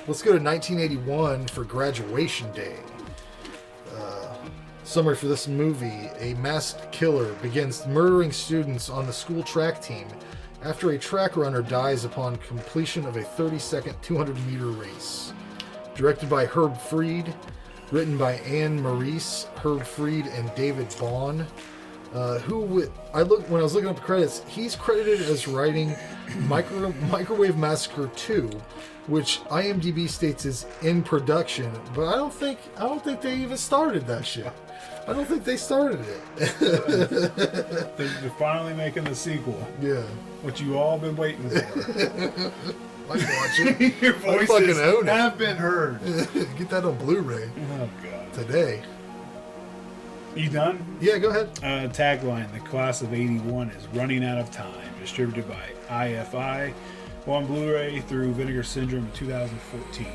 Let's go to 1981 for Graduation Day. Summary for this movie: a masked killer begins murdering students on the school track team after a track runner dies upon completion of a 30-second 200-meter race. Directed by Herb Fried, written by Anne Maurice, Herb Fried, and David Vaughn. When I was looking up the credits, he's credited as writing Microwave Massacre 2, which IMDb states is in production, but I don't think they even started that shit. I don't think they started it. They're finally making the sequel. Yeah. What you all been waiting for. I watch it. Your voices have been heard. Get that on Blu-ray. Oh, God. Today. You done? Yeah, go ahead. Tagline: The class of '81 is running out of time. Distributed by IFI on Blu-ray through Vinegar Syndrome in 2014.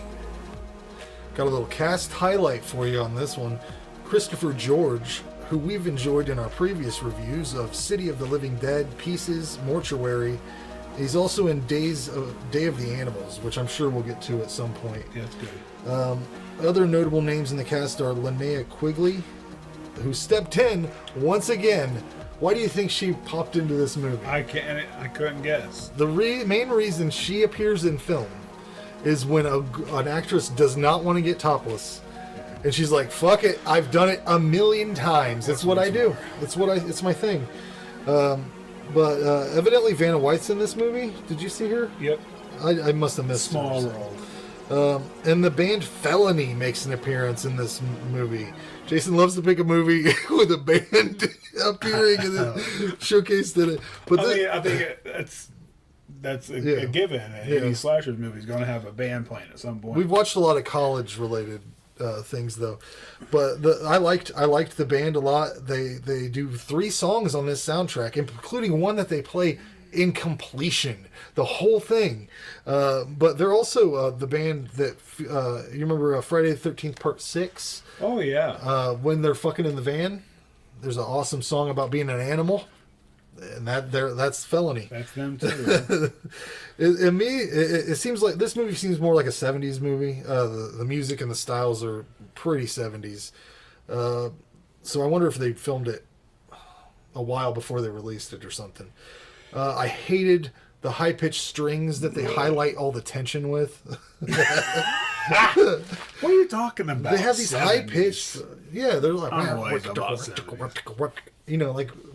Got a little cast highlight for you on this one. Christopher George, who we've enjoyed in our previous reviews of City of the Living Dead, Pieces, Mortuary. He's also in Day of the Animals, which I'm sure we'll get to at some point. Yeah, that's good. Other notable names in the cast are Linnea Quigley, who stepped in once again. Why do you think she popped into this movie? I couldn't guess. The main reason she appears in film is when an actress does not want to get topless, and she's like, "Fuck it, I've done it a million times. It's what I do. It's my thing." But evidently Vanna White's in this movie. Did you see her? Yep. I must have missed Small her. role. And the band Felony makes an appearance in this movie. Jason loves to pick a movie with a band appearing and then showcased in it. But I think that's a given. Any slasher movie is going to have a band playing at some point. We've watched a lot of college-related things though, but I liked the band a lot. They do 3 songs on this soundtrack, including one that they play in completion, the whole thing. But they're also the band that you remember Friday the 13th Part 6. Oh yeah. When they're fucking in the van, there's an awesome song about being an animal, and that's Felony. That's them too. It seems like this movie seems more like a 70s movie. The music and the styles are pretty 70s. So I wonder if they filmed it a while before they released it or something. I hated the high-pitched strings that they highlight all the tension with. What are you talking about? They have these 70s. high-pitched... Yeah, they're like... Like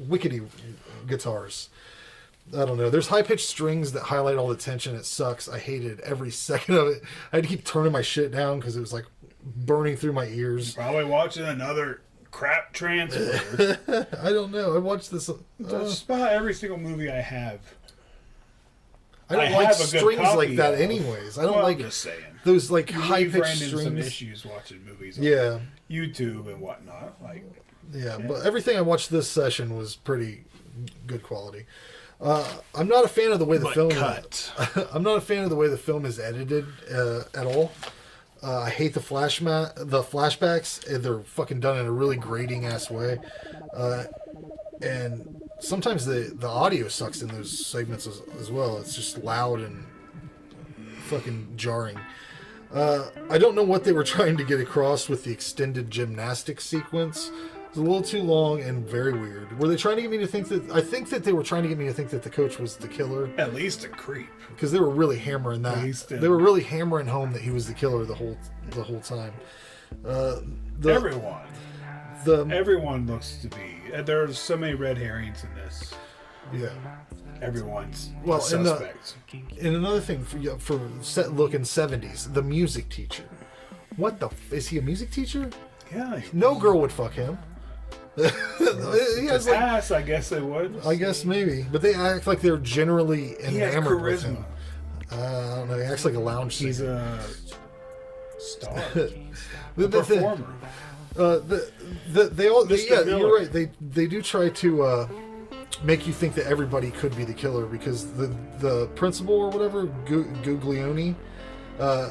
wickety guitars. I don't know. There's high-pitched strings that highlight all the tension. It sucks. I hated every second of it. I had to keep turning my shit down because it was like burning through my ears. Probably watching another crap translator. I don't know. I watched this... Just about every single movie I have. I don't like strings like that anyways. I don't like just saying. Those like You high-pitched ran into strings. some issues watching movies on YouTube and whatnot. Yeah, but everything I watched this session was pretty good quality. I'm not a fan of the way the film. I'm not a fan of the way the film is edited at all. I hate the flashbacks. They're fucking done in a really grating ass way, and sometimes the audio sucks in those segments as well. It's just loud and fucking jarring. I don't know what they were trying to get across with the extended gymnastics sequence. It was a little too long and very weird. Were they trying to get me to think that... I think that they were trying to get me to think that the coach was the killer. At least a creep. Because they were really hammering that. They were really hammering home that he was the killer the whole time. Everyone looks to be... There's so many red herrings in this. Yeah. Everyone's suspect. And another thing for looking 70s, the music teacher. What the... Is he a music teacher? Yeah. No girl would fuck him. He has ass, I guess they would. I guess maybe. But they act like they're generally enamored with him. I don't know. He acts like a lounge singer. He's a star. A performer. You're right. They do try to make you think that everybody could be the killer because the principal or whatever, Guglioni,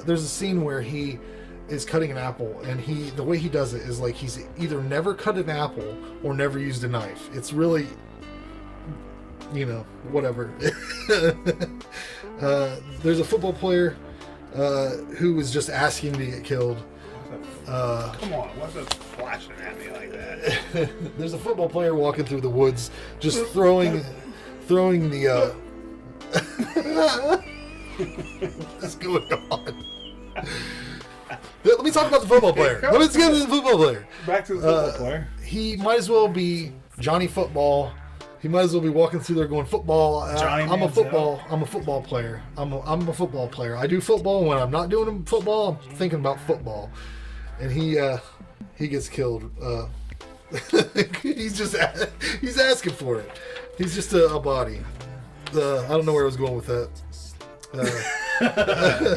there's a scene where he is cutting an apple, and the way he does it is like he's either never cut an apple or never used a knife. It's really, whatever. There's a football player who was just asking to get killed. Come on, what's up flashing at me like that? There's a football player walking through the woods, just throwing the. What's going on? Let me talk about the football player. Let's get to the football player. Back to the football player. He might as well be Johnny Football. He might as well be walking through there going football. I'm a football player. I'm a football player. I do football when I'm not doing football. I'm thinking about football, and he gets killed. He's asking for it. He's just a body. I don't know where I was going with that.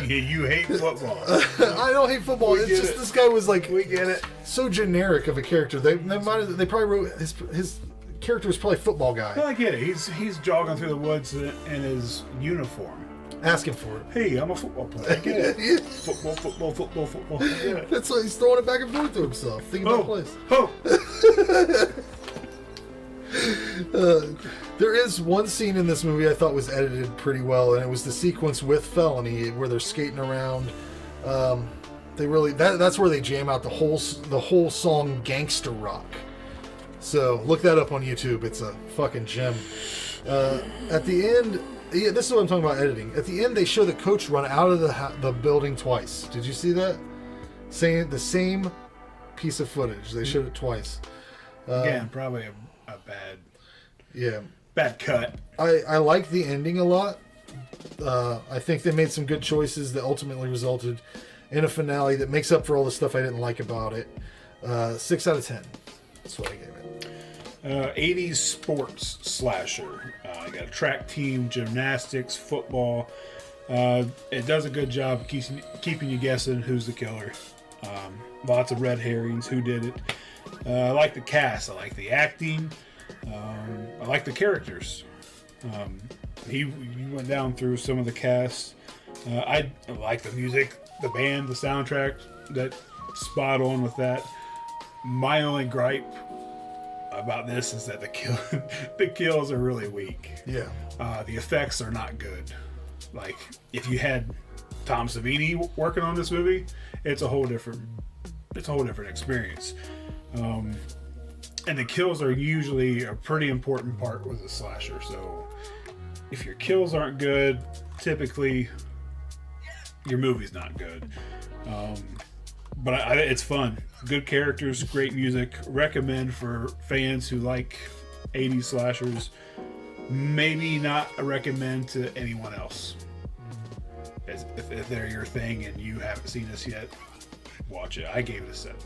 You hate football. I don't hate football. It's just this guy was like, we get it. So generic of a character. They probably wrote his character was probably football guy. No, I get it. He's jogging through the woods in his uniform, asking for it. Hey, I'm a football player. I get it. Yeah. Football. I get it. That's why he's throwing it back and forth to himself, thinking about plays. There is one scene in this movie I thought was edited pretty well, and it was the sequence with Felony where they're skating around. That's where they jam out the whole song "Gangster Rock." So look that up on YouTube. It's a fucking gem. At the end, this is what I'm talking about editing. At the end, they show the coach run out of the building twice. Did you see that? Saying the same piece of footage. They showed it twice. Again, probably a bad cut. I like the ending a lot. I think they made some good choices that ultimately resulted in a finale that makes up for all the stuff I didn't like about it. 6 out of 10. That's what I gave it. 80s sports slasher. You got a track team, gymnastics, football. It does a good job of keeping you guessing who's the killer. Lots of red herrings. Who did it? I like the cast. I like the acting. I like the characters. You went down through some of the cast. I like the music, the band, the soundtrack. That spot on with that. My only gripe about this is that the kills are really weak. Yeah. The effects are not good. Like if you had Tom Savini working on this movie, it's a whole different experience. And the kills are usually a pretty important part with a slasher. So if your kills aren't good, typically your movie's not good. But it's fun. Good characters, great music. Recommend for fans who like 80s slashers. Maybe not a recommend to anyone else. If they're your thing and you haven't seen this yet, watch it. I gave it a 7.